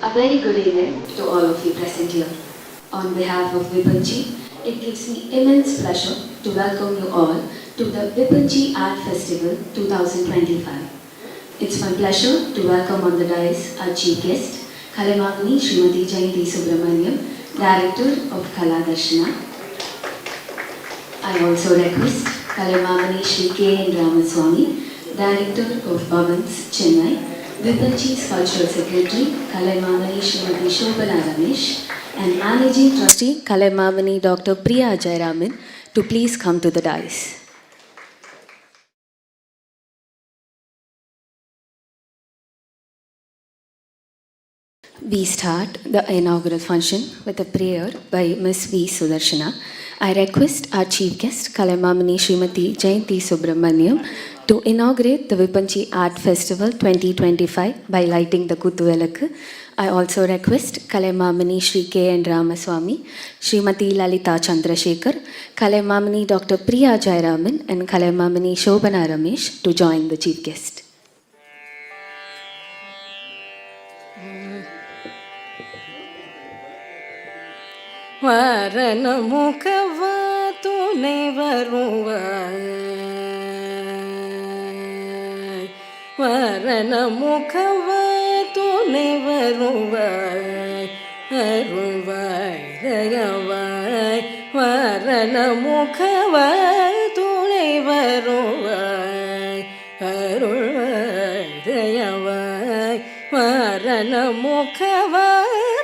A very good evening to all of you present here. On behalf of Vipanchee, it gives me immense pleasure to welcome you all to the Vipanchee Art Festival 2025. It's my pleasure to welcome on the dais our chief guest, Kalaimamani Smt Jayanthi Subramaniam, Director of Darsana. I also request Kalaimamani Shri K N Ramaswamy, Director of Bhavans, Chennai, Vipanchee's Cultural Secretary, Kalaimamani Shri and Managing Trustee, Kalaimamani Dr. Priya Jayaraman, to please come to the dais. We start the inaugural function with a prayer by Ms. V. Sudarshana. I request our chief guest, Kalaimamani Smt Jayanthi Subramaniam, to inaugurate the Vipanchee Art Festival 2025 by lighting the Kuthuvelakku. I also request Kalaimamani Shri K N Ramaswamy, Srimati Lalita Chandrasekhar, Kalaimamani Dr. Priya Jayaraman and Kalaimamani Shobana Ramesh to join the chief guest. வாரண முகவா துணை வருவாய், வாரண முகவா துணை வருவாய், அருள்வாய் தயவாய், வாரண முகவா துணை வருவாய், அருள்வாய் தயவாய், வாரண முகவா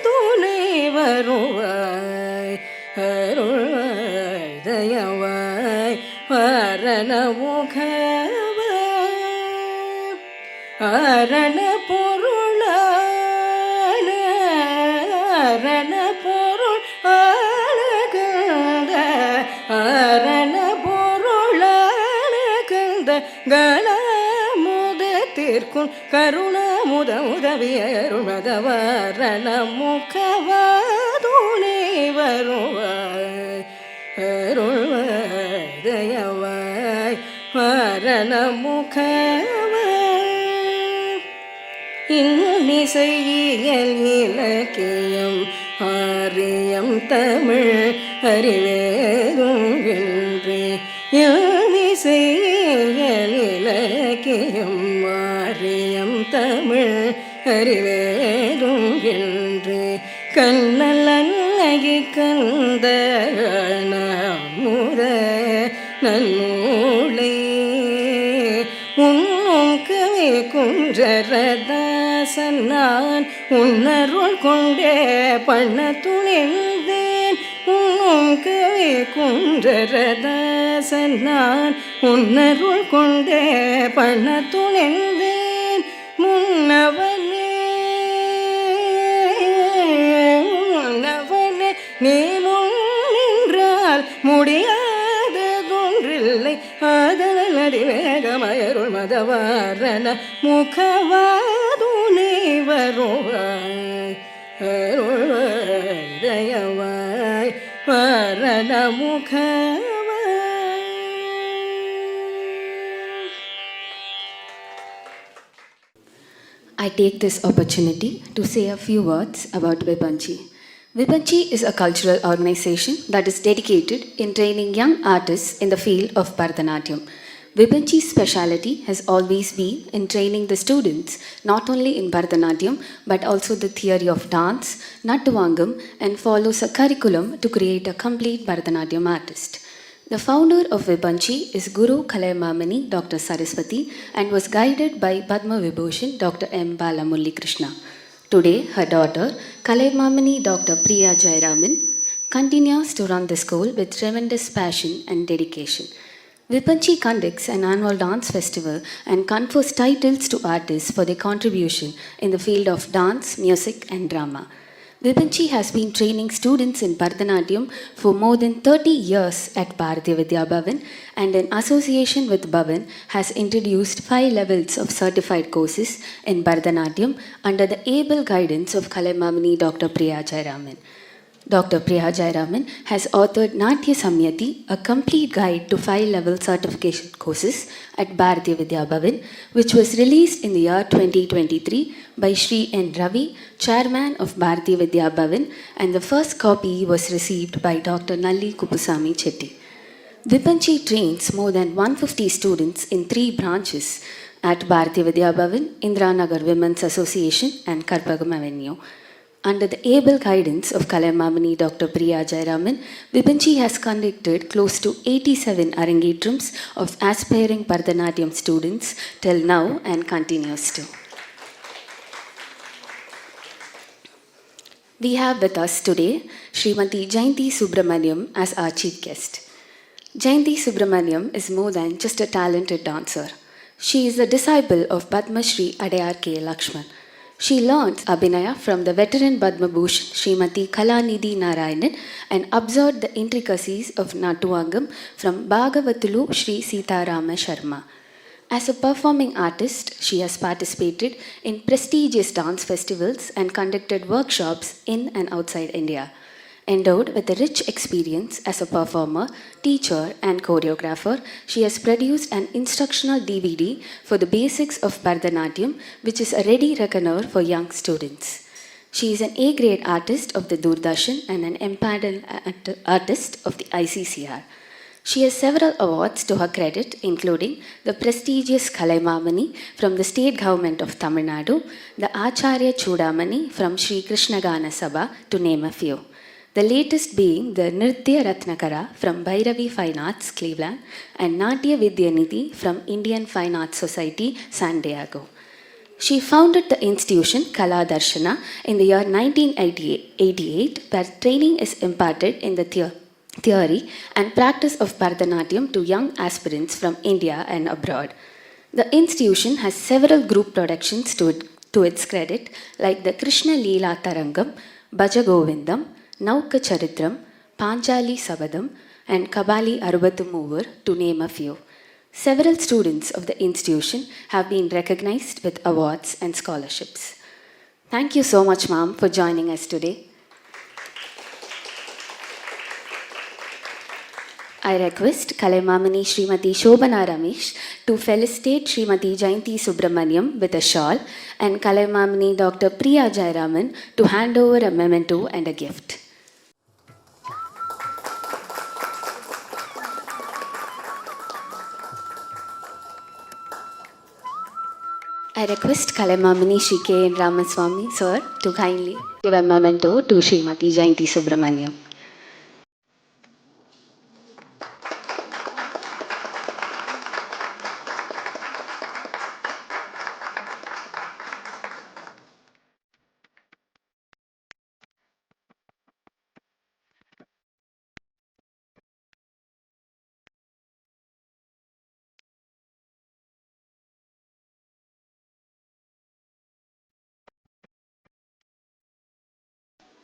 துணை வருவாய், அருள்வாய் தயவாய், வாரண முகவாய், அரண பொருளான, அரண பொருள் ஆனகந்த, அரண பொருளான கந்த கணமுதத்திற்கும் கருணாமுத உதவியருள்மத வாரண முகவாதுணை வருவாய், அருள்வாய் தயவாய், வாரண முகவாய், இன்னிசையியல் இலக்கியம் ஆரியம் தமிழ் அறிவேதும் என்று இலக்கியம் ஆரியம் தமிழ் அறிவேதும் என்று கண்ணல் அன்னகி கந்த முத நன்னூலை உன்னும் கவி குன்றரதாசன் நான் உன்னருள் கொண்டே பண்ண துணிந்தேன். உன்னும் கவி குன்றரதாசன் நான் உன்னருள் கொண்டே பண்ண துணிந்தேன். முன்னவனே நீ முன் நின்றால் முடியாததொன்றில்லை. ஆதலால் அதிவேகமயருள் மதவாரண முகவாதுனை வருவாய் தயவாய் வரண முகவாய். I take this opportunity to say a few words about Vipanchee. Vipanchee is a cultural organization that is dedicated in training young artists in the field of Bharatanatyam. Vipanchee's speciality has always been in training the students not only in Bharatanatyam but also the theory of dance, Nattuvangam, and follows a curriculum to create a complete Bharatanatyam artist. The founder of Vipanchee is Guru Kalaimamani Dr. Saraswati and was guided by Padma Vibhushan Dr. M. Balamurali Krishna. Today, her daughter, Kalaimamani Dr. Priya Jayaraman, continues to run the school with tremendous passion and dedication. Vipanchee conducts an annual dance festival and confers titles to artists for their contribution in the field of dance, music, and drama. Vipanchee has been training students in Bharatanatyam for more than 30 years at Bharatiya Vidya Bhavan, and in association with Bhavan has introduced 5 levels of certified courses in Bharatanatyam under the able guidance of Kalaimamani Dr. Priya Jayaraman. Dr. Priya Jayaraman has authored Natya Samyati, a complete guide to 5-level certification courses at Bharatiya Vidya Bhavan, which was released in the year 2023 by Shri N. Ravi, Chairman of Bharatiya Vidya Bhavan, and the first copy was received by Dr. Nalli Kupusami Chetty. Vipanchee trains more than 150 students in 3 branches at Bharatiya Vidya Bhavan, Indranagar Women's Association, and Karpagam Avenue. Under the able guidance of Kalaimamani Dr. Priya Jayaraman, Vipanchee has conducted close to 87 Arangetrams of aspiring Bharatanatyam students till now and continues to. We have with us today Srimati Jayanthi Subramaniam as our chief guest. Jayanthi Subramaniam is more than just a talented dancer. She is a disciple of Padma Shri R K Lakshman. She learned Abhinaya from the veteran Padma Bhushan Srimati Kalanidhi Narayanan and absorbed the intricacies of Nattuvangam from Bhagavatulu Shri Sitarama Sharma. As a performing artist, she has participated in prestigious dance festivals and conducted workshops in and outside India. Endowed with a rich experience as a performer, teacher, and choreographer, she has produced an instructional DVD for the basics of Bharatanatyam, which is a ready reckoner for young students. She is an A-grade artist of the Doordarshan and an empaneled artist of the ICCR. She has several awards to her credit, including the prestigious Kalaimamani from the state government of Tamil Nadu, the Acharya Chudamani from Sri Krishna Gana Sabha, to name a few. The latest being the Nritya Ratnakara from Bhairavi Fine Arts, Cleveland, and Natya Vidyanidhi from Indian Fine Arts Society, San Diego. She founded the institution Kala Darsana in the year 1988, where training is imparted in the theory and practice of Bharatanatyam to young aspirants from India and abroad. The institution has several group productions to its credit, like the Krishna Leela Tarangam, Bhaja Govindam, Nauka Charitram, Panchali Sabadam, and Kabali Arubatu Mover, to name a few. Several students of the institution have been recognized with awards and scholarships. Thank you so much, ma'am, for joining us today. I request Kalaimamani Srimati Shobana Ramesh to felicitate Srimati Jayanthi Subramaniam with a shawl and Kalaimamani Dr. Priya Jayaraman to hand over a memento and a gift. I request Kalaimamani Shri K N Ramaswamy sir to kindly give a memento to Srimati Jayanthi Subramaniam.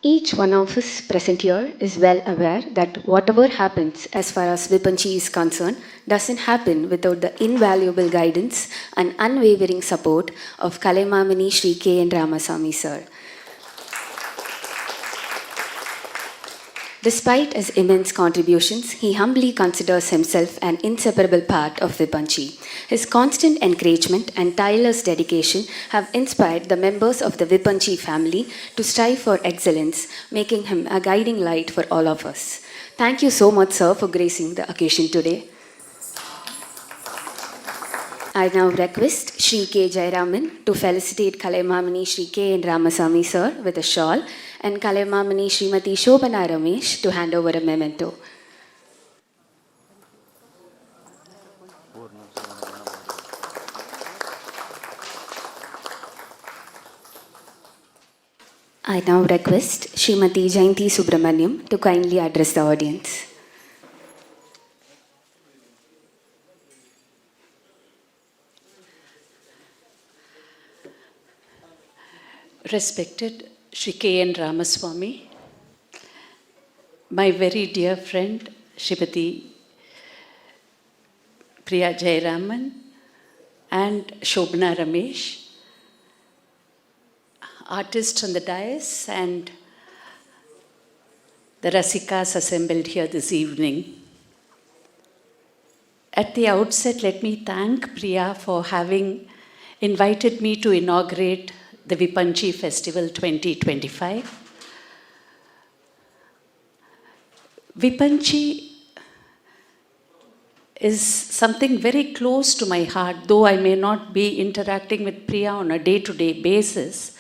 Each one of us present here is well aware that whatever happens as far as Vipanchee is concerned doesn't happen without the invaluable guidance and unwavering support of Kalaimamani Shri K N Ramaswamy sir. Despite his immense contributions, he humbly considers himself an inseparable part of Vipanchee. His constant encouragement and tireless dedication have inspired the members of the Vipanchee family to strive for excellence, making him a guiding light for all of us. Thank you so much, sir, for gracing the occasion today. I now request Shri K. Jayaraman to felicitate Kalaimamani Shri K N Ramaswamy sir with a shawl and Kalaimamani Srimati Shobana Ramesh to hand over a memento. I now request Srimati Jayanthi Subramaniam to kindly address the audience. Respected Shri K N Ramaswamy, my very dear friend Srimati Priya Jayaraman and Shobana Ramesh, artists on the dais and the Rasikas assembled here this evening. At the outset, let me thank Priya for having invited me to inaugurate the Vipanchee Festival 2025. Vipanchee is something very close to my heart, though I may not be interacting with Priya on a day-to-day basis.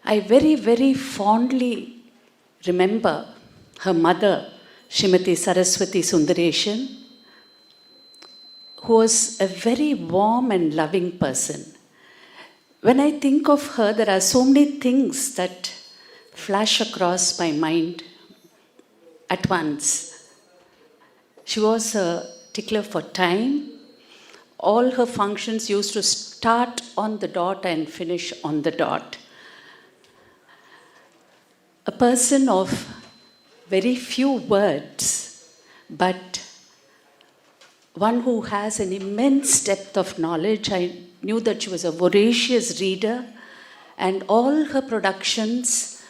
I very, very fondly remember her mother, Srimati Saraswati Sundareshan, who was a very warm and loving person. When I think of her, there are so many things that flash across my mind at once. She was a tickler for time. All her functions used to start on the dot and finish on the dot. A person of very few words, but one who has an immense depth of knowledge. I knew that she was a voracious reader, and all her productions,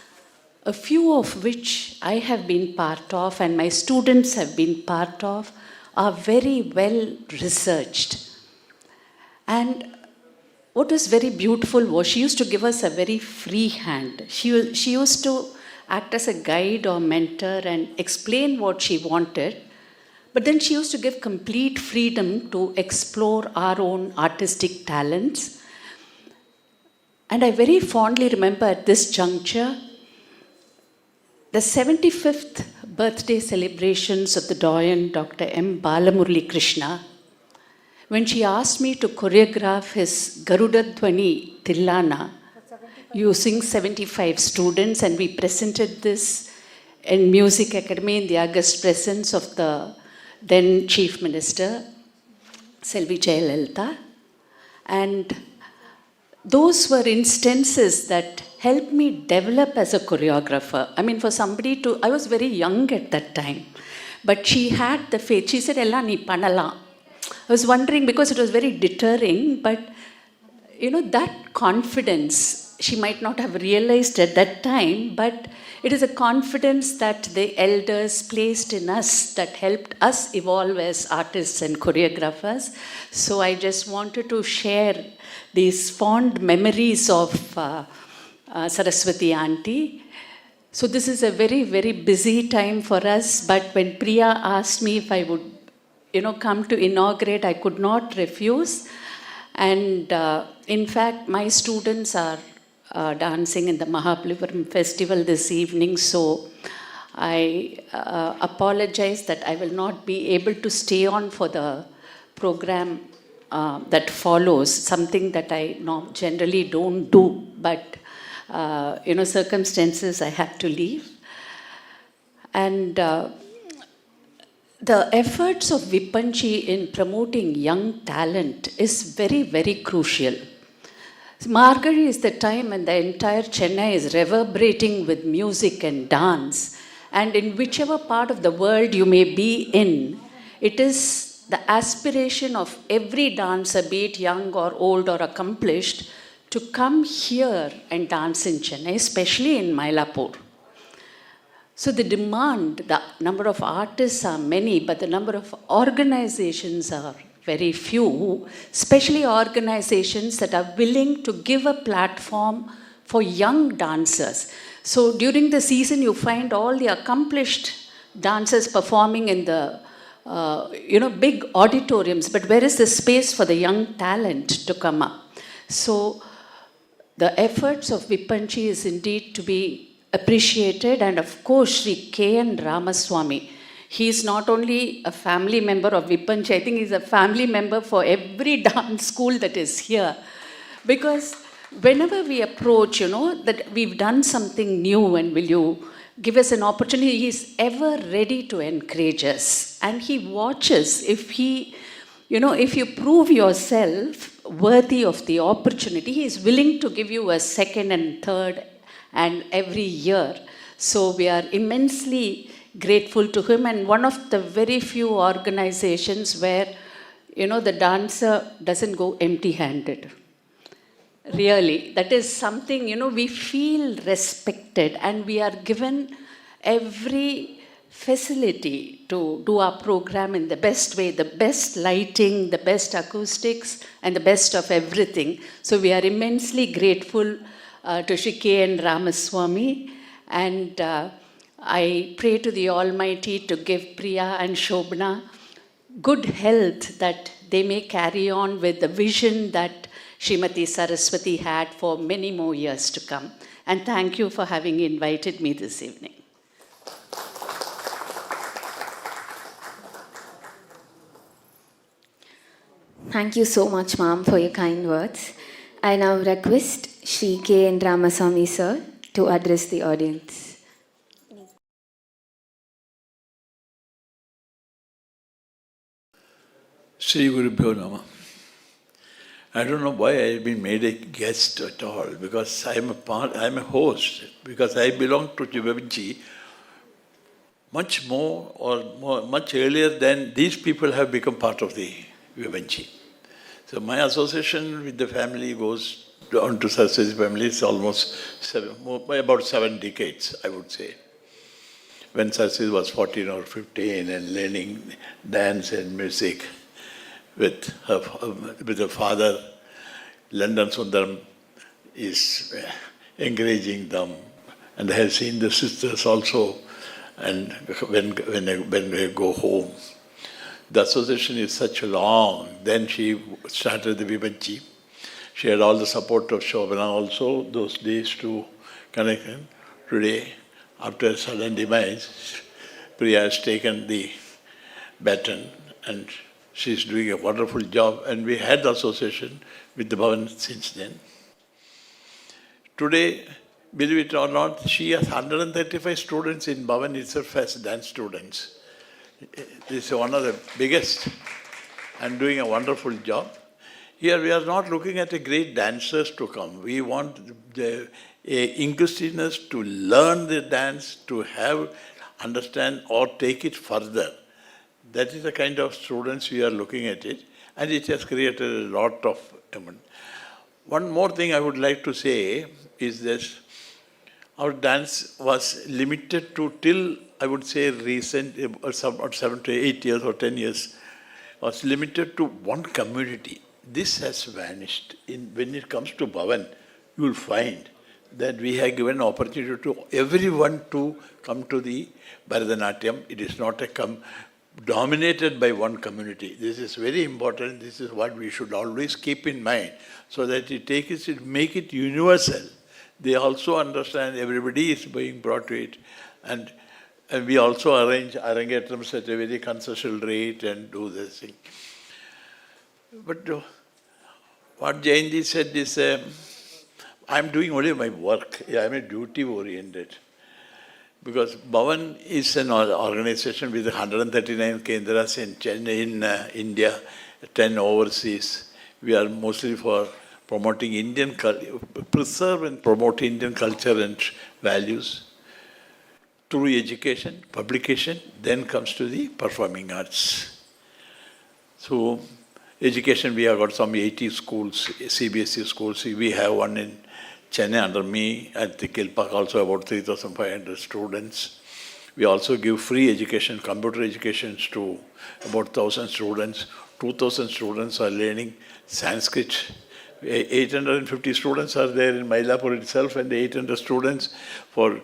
a few of which I have been part of and my students have been part of, are very well researched. And what was very beautiful was she used to give us a very free hand. She used to act as a guide or mentor and explain what she wanted. But then she used to give complete freedom to explore our own artistic talents. And I very fondly remember at this juncture, the 75th birthday celebrations of the Doyen Dr. M. Balamurali Krishna, when she asked me to choreograph his Garuda Dhwani Tillana using 75 students, and we presented this in Music Academy in the august presence of the then Chief Minister, Selvi Jayalalitha. And those were instances that helped me develop as a choreographer. I mean, for somebody to, I was very young at that time, but she had the faith. She said, Ella, nee panala. I was wondering, because it was very deterring, but you know, that confidence she might not have realized at that time, but it is a confidence that the elders placed in us that helped us evolve as artists and choreographers. So I just wanted to share these fond memories of Saraswati Auntie. So this is a very, very busy time for us, but when Priya asked me if I would, come to inaugurate, I could not refuse. And in fact, my students are dancing in the Mahabalipuram festival this evening, so I apologize that I will not be able to stay on for the program that follows, something that I generally don't do, but circumstances I had to leave. And the efforts of Vipanchee in promoting young talent is very, very crucial. Margazhi is the time when the entire Chennai is reverberating with music and dance. And in whichever part of the world you may be in, it is the aspiration of every dancer, be it young or old or accomplished, to come here and dance in Chennai, especially in Mylapore. So the demand, the number of artists are many, but the number of organizations are very few, especially organizations that are willing to give a platform for young dancers. So during the season, you find all the accomplished dancers performing in the big auditoriums, but where is the space for the young talent to come up? So the efforts of Vipanchee is indeed to be appreciated, and of course Shri K N Ramaswamy. He is not only a family member of Vipanchee, I think he's a family member for every dance school that is here. Because whenever we approach, that we've done something new and will you give us an opportunity, he's ever ready to encourage us. And he watches if you prove yourself worthy of the opportunity, he is willing to give you a second and third and every year. So we are immensely grateful to him, and one of the very few organizations where the dancer doesn't go empty-handed. Really, that is something, we feel respected, and we are given every facility to do our program in the best way, the best lighting, the best acoustics, and the best of everything. So we are immensely grateful to Shri K N Ramaswamy, and I pray to the Almighty to give Priya and Shobna good health, that they may carry on with the vision that Srimati Saraswati had for many more years to come. And thank you for having invited me this evening. Thank you so much, ma'am, for your kind words. I now request Shri K N Ramaswamy sir to address the audience. Sri Gurubhyo Nama. I don't know why I have been made a guest at all, because I am a host, because I belong to Vipanchee much earlier than these people have become part of the Vipanchee. So my association with the family goes down to Saraswati family. It's almost about 7 decades, I would say. When Saraswati was 14 or 15 and learning dance and music with her father, London Sundaram is encouraging them, and I have seen the sisters also. And when we go home, the association is such long. Then she started the Vipanchee. She had all the support of Shobana also those days to connect. Today, after sudden demise, Priya has taken the baton and she's doing a wonderful job. And we had the association with the Bhavans since then. Today, believe it or not, she has 135 students in Bhavan itself as dance students. This is one of the biggest and doing a wonderful job. Here we are not looking at a great dancers to come. We want the inclusiveness to learn the dance, to understand or take it further. That is the kind of students we are looking at it, and it has created a lot of. One more thing I would like to say, is this. Our dance was limited to till, I would say, recent, or 7 to 8 years or 10 years, was limited to one community. This has vanished. When it comes to Bhavan, you will find that we have given opportunity to everyone to come to the Bharatanatyam. It is not dominated by one community. This is very important. This is what we should always keep in mind, so that make it universal. They also understand everybody is being brought to it. And we also arrange arangetrams at a very concessional rate and do this thing. But what Jayanthi said is, I'm doing only my work. I'm a duty-oriented. Because Bhavan is an organization with 139 kendras in Chennai, in India, 10 overseas. We are mostly for promoting Indian culture, preserve and promote Indian culture and values through education, publication, then comes to the performing arts. So, education, we have got some 80 schools, CBSE schools. We have one in Chennai under me, at the Kilpak also about 3,500 students. We also give free education, computer education to about 1,000 students. 2,000 students are learning Sanskrit. 850 students are there in Mylapore itself, and 800 students for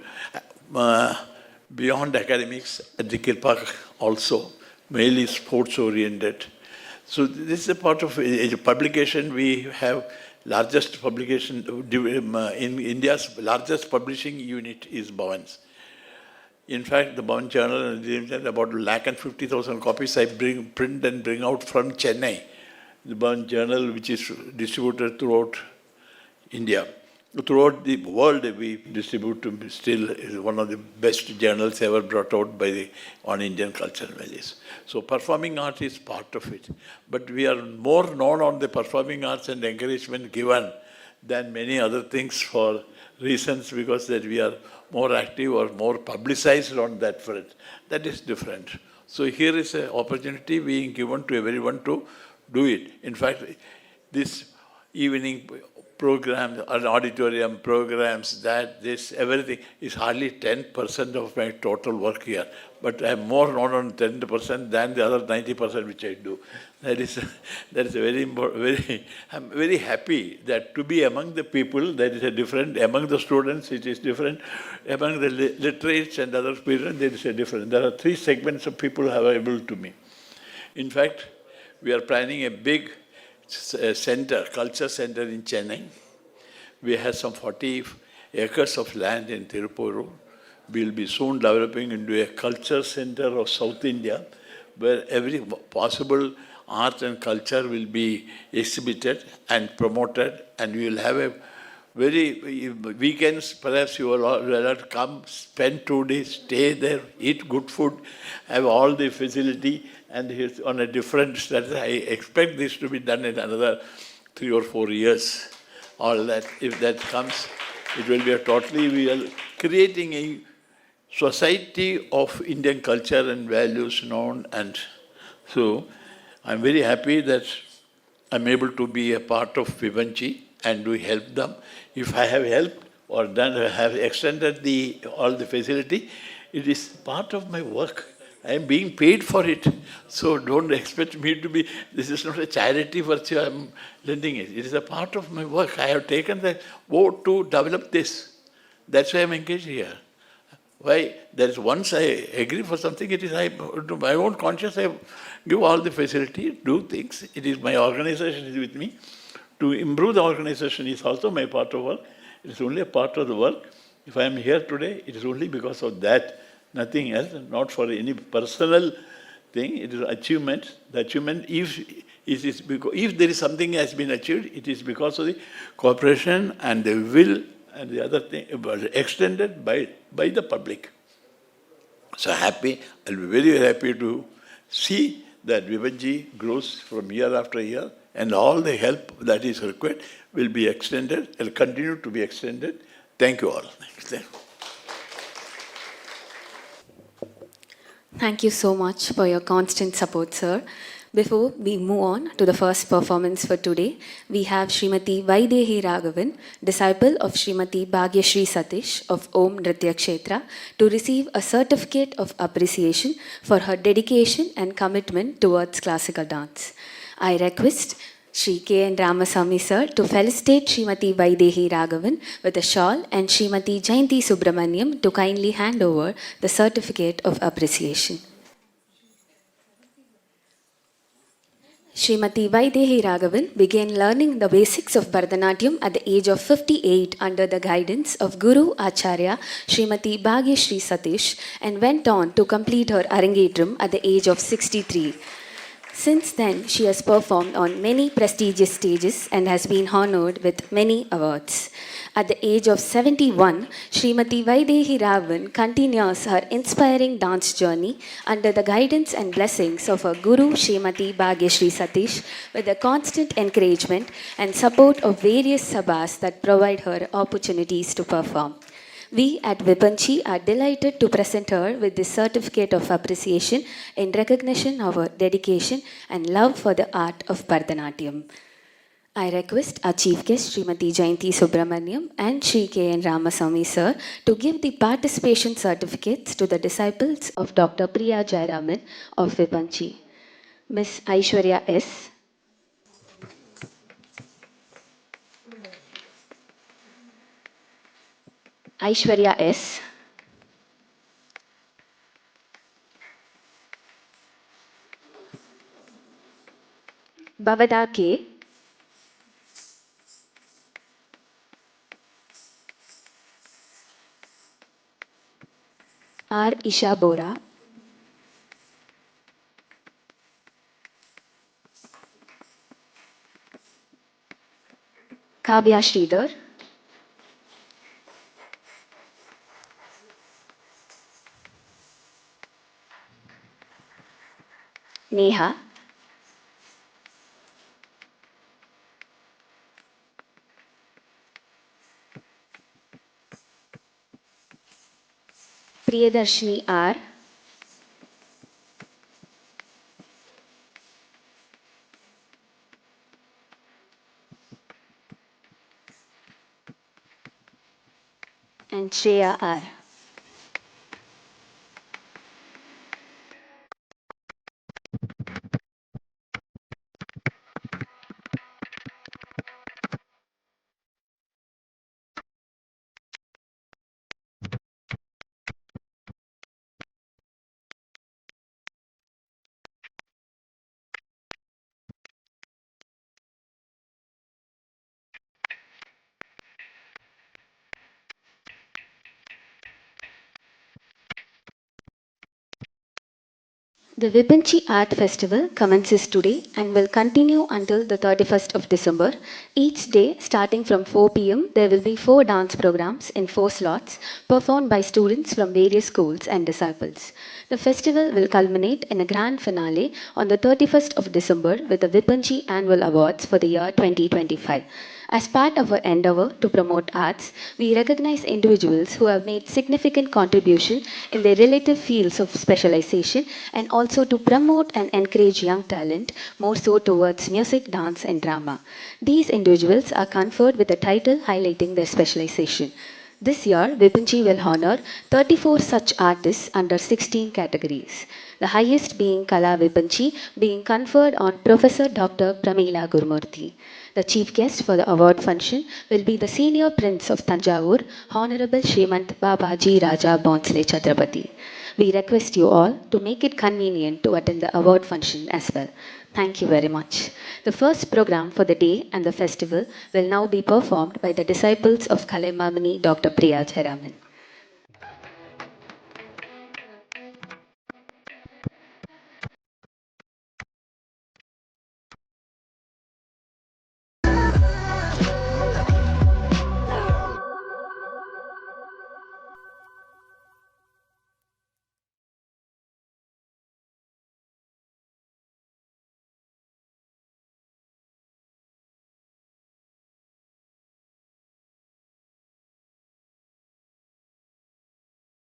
beyond academics at the Kilpak also, mainly sports oriented. So this is a part of publication. We have largest publication in India's largest publishing unit is Bhavans. In fact, the Bhavan Journal, about 150,000 copies I print and bring out from Chennai. The Bhavan Journal, which is distributed throughout India. Throughout the world, we distribute to still is one of the best journals ever brought out on Indian culture and values. So performing art is part of it. But we are more known on the performing arts and encouragement given than many other things for reasons because that we are more active or more publicized on that front. That is different. So here is an opportunity being given to everyone to do it. In fact, this evening programs, an auditorium programs, everything is hardly 10% of my total work here. But I'm more known on 10% than the other 90% which I do. That is very important. I'm very happy that to be among the people, that is a different, among the students it is different, among the literates and other people there is a different. There are 3 segments of people who are able to me. In fact, we are planning a big center, culture center in Chennai. We have some 40 acres of land in Tirupuru. We will be soon developing into a culture center of South India, where every possible art and culture will be exhibited and promoted, and we will have a weekends, perhaps you will all come, spend 2 days, stay there, eat good food, have all the facility, and it's on a different status. I expect this to be done in another 3 or 4 years. All that, if that comes, it will be we are creating a society of Indian culture and values known, and so I'm very happy that I'm able to be a part of Vipanchee and we help them. If I have helped or have extended all the facility, it is part of my work. I am being paid for it. So don't expect me to be, this is not a charity virtue I am lending it. It is a part of my work. I have taken the vote to develop this. That's why I am engaged here. Why? There is once I agree for something, it is my own conscience, I give all the facility, do things. It is my organization is with me. To improve the organization is also my part of work. It is only a part of the work. If I am here today, it is only because of that. Nothing else, not for any personal thing. It is achievement. The achievement, if there is something has been achieved, it is because of the cooperation and the will and the other thing extended by the public. So happy, I'll be very, very happy to see that Vipachee grows from year after year, and all the help that is required will be extended, will continue to be extended. Thank you all. Thank you so much for your constant support, sir. Before we move on to the first performance for today, we have Srimati Vaidehi Raghavan, disciple of Srimati Bhagyashri Satish of Om Nritya Kshetra, to receive a certificate of appreciation for her dedication and commitment towards classical dance. I request Shri K N Ramaswamy sir to felicitate Srimati Vaidehi Raghavan with a shawl and Srimati Jayanthi Subramaniam to kindly hand over the certificate of appreciation. Srimati Vaidehi Raghavan began learning the basics of Bharatanatyam at the age of 58 under the guidance of Guru Acharya Srimati Bhagyashri Satish and went on to complete her Arangetram at the age of 63. Since then, she has performed on many prestigious stages and has been honored with many awards. At the age of 71, Srimati Vaidehi Raghavan continues her inspiring dance journey under the guidance and blessings of her Guru Srimati Bhagyashri Satish with the constant encouragement and support of various sabhas that provide her opportunities to perform. We at Vipanchee are delighted to present her with this certificate of appreciation in recognition of her dedication and love for the art of Bharatanatyam. I request our chief guest, Srimati Jayanthi Subramaniam and Shri K N Ramaswamy sir, to give the participation certificates to the disciples of Dr. Priya Jayaraman of Vipanchee. Ms. Aishwarya S. Aishwarya S. Bhavada K. R. Isha Bora. Kavya Sridhar. Neha. Priyadarshini R. And Shreya R. The Vipanchee Art Festival commences today and will continue until the 31st of December. Each day, starting from 4 p.m., there will be 4 dance programs in 4 slots performed by students from various schools and disciples. The festival will culminate in a grand finale on the 31st of December with the Vipanchee Annual Awards for the year 2025. As part of our endeavor to promote arts, we recognize individuals who have made significant contribution in their relative fields of specialization and also to promote and encourage young talent more so towards music, dance and drama. These individuals are conferred with a title highlighting their specialization. This year, Vipanchee will honor 34 such artists under 16 categories. The highest being Kala Vipanchee, being conferred on Professor Dr. Pramila Gurmurthy. The chief guest for the award function will be the Senior Prince of Tanjavur, Honorable Srimant Babaji Raja Bonsle Chhatrapati. We request you all to make it convenient to attend the award function as well. Thank you very much. The first program for the day and the festival will now be performed by the disciples of Kalaimamani Dr. Priya Jayaraman.